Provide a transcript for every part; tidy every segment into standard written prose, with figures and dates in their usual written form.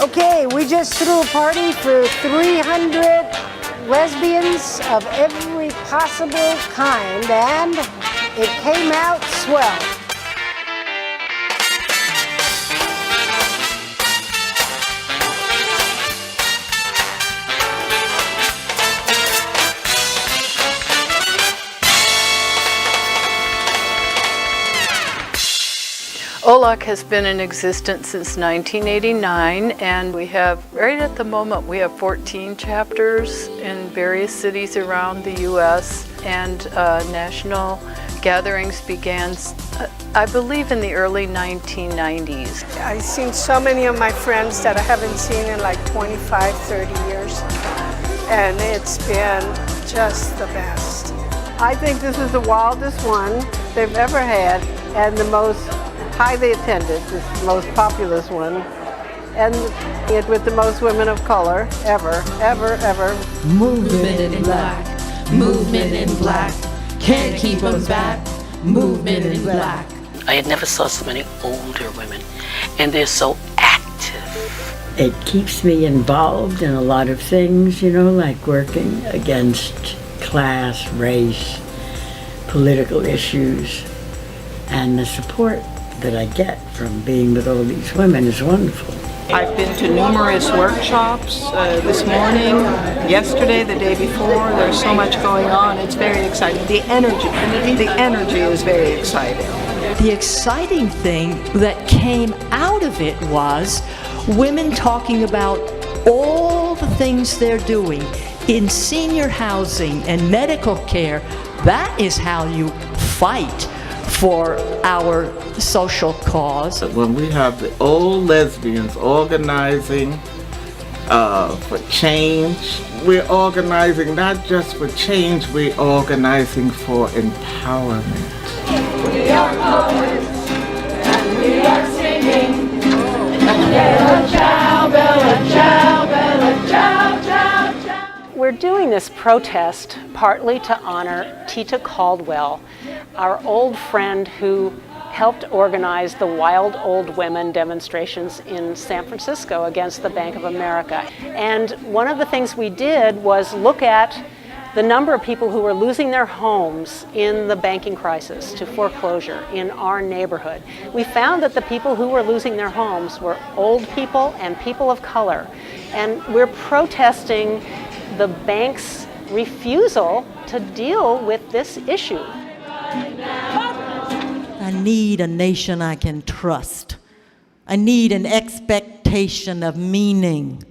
Okay, we just threw a party for 300 lesbians of every possible kind, and it came out swell. OLOC has been in existence since 1989, and we have, right at the moment, we have 14 chapters in various cities around the U.S., and national gatherings began, I believe, in the early 1990s. I've seen so many of my friends that I haven't seen in like 25, 30 years, and it's been just the best. I think this is the wildest one they've ever had, and the most highly attended, this most populous one, and it with the most women of color ever. Movement in black, movement in black, can't keep them back, movement in black. I had never saw so many older women, and they're so active. It keeps me involved in a lot of things, you know, like working against class, race, political issues, and the support that I get from being with all these women is wonderful. I've been to numerous workshops this morning, yesterday, the day before. There's so much going on. It's very exciting. The energy is very exciting. The exciting thing that came out of it was women talking about all the things they're doing in senior housing and medical care. That is how you fight for our social cause. When we have the old lesbians organizing for change, we're organizing not just for change, we're organizing for empowerment. We are poets, and we are singing, Bella ciao, Bella ciao, Bella ciao, ciao, ciao. We're doing this protest partly to honor Tita Caldwell, our old friend who helped organize the Wild Old Women demonstrations in San Francisco against the Bank of America. And one of the things we did was look at the number of people who were losing their homes in the banking crisis to foreclosure in our neighborhood. We found that the people who were losing their homes were old people and people of color. And we're protesting the bank's refusal to deal with this issue. I need a nation I can trust. I need an expectation of meaning.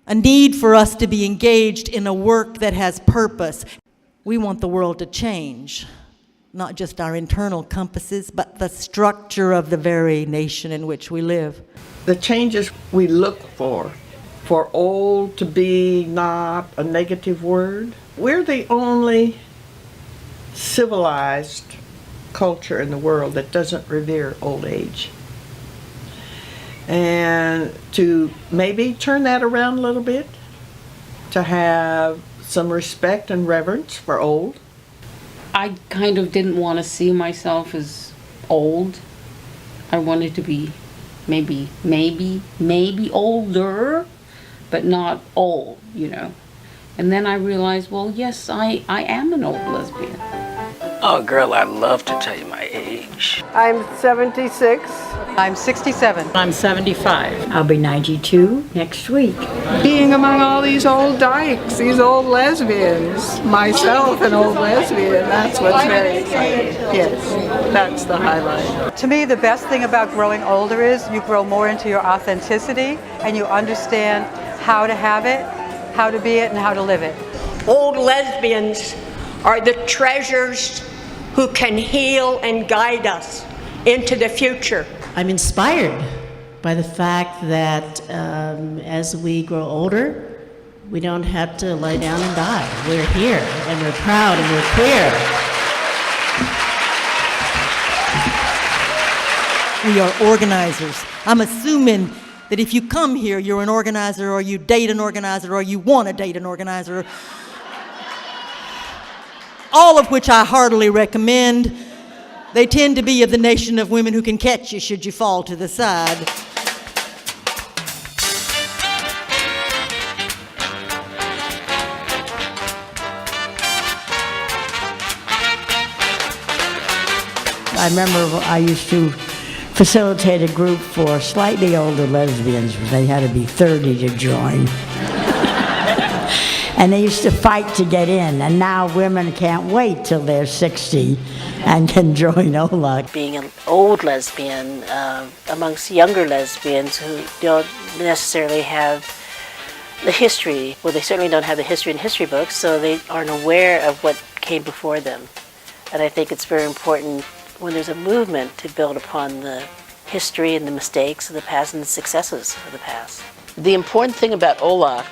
A need for us to be engaged in a work that has purpose. We want the world to change, not just our internal compasses, but the structure of the very nation in which we live. The changes we look for old to be not a negative word. We're the only civilized culture in the world that doesn't revere old age. And to maybe turn that around a little bit, to have some respect and reverence for old. I kind of didn't want to see myself as old. I wanted to be maybe older, but not old, you know. And then I realized, well, yes, I am an old lesbian. Oh, girl, I'd love to tell you my age. I'm 76. I'm 67. I'm 75. I'll be 92 next week. Being among all these old dykes, these old lesbians, myself an old lesbian, that's what's very exciting. Yes, that's the highlight. To me, the best thing about growing older is you grow more into your authenticity and you understand how to have it, how to be it, and how to live it. Old lesbians are the treasures who can heal and guide us into the future. I'm inspired by the fact that as we grow older, we don't have to lie down and die. We're here, and we're proud, and we're queer. We are organizers. I'm assuming that if you come here, you're an organizer, or you date an organizer, or you want to date an organizer. All of which I heartily recommend. They tend to be of the nation of women who can catch you should you fall to the side. I remember I used to facilitate a group for slightly older lesbians. They had to be 30 to join. And they used to fight to get in, and now women can't wait till they're 60 and can join OLOC. Being an old lesbian amongst younger lesbians who don't necessarily have the history, well, they certainly don't have the history in history books, so they aren't aware of what came before them. And I think it's very important when there's a movement to build upon the history and the mistakes of the past and the successes of the past. The important thing about OLOC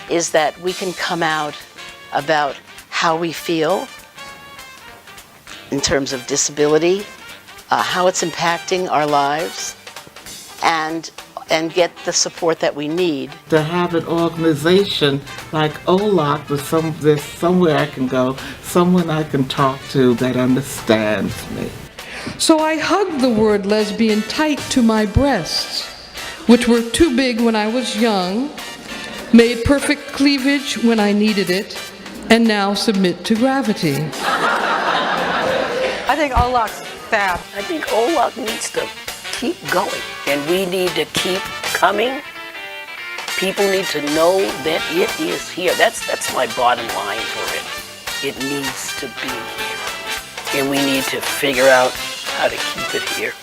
is that we can come out about how we feel in terms of disability, how it's impacting our lives, and get the support that we need. To have an organization like OLOC, there's somewhere I can go, someone I can talk to that understands me. So I hugged the word lesbian tight to my breasts, which were too big when I was young, made perfect cleavage when I needed it, and now submit to gravity. I think OLOC's fab. I think OLOC needs to keep going, and we need to keep coming. People need to know that it is here. That's my bottom line for it. It needs to be here, and we need to figure out how to keep it here.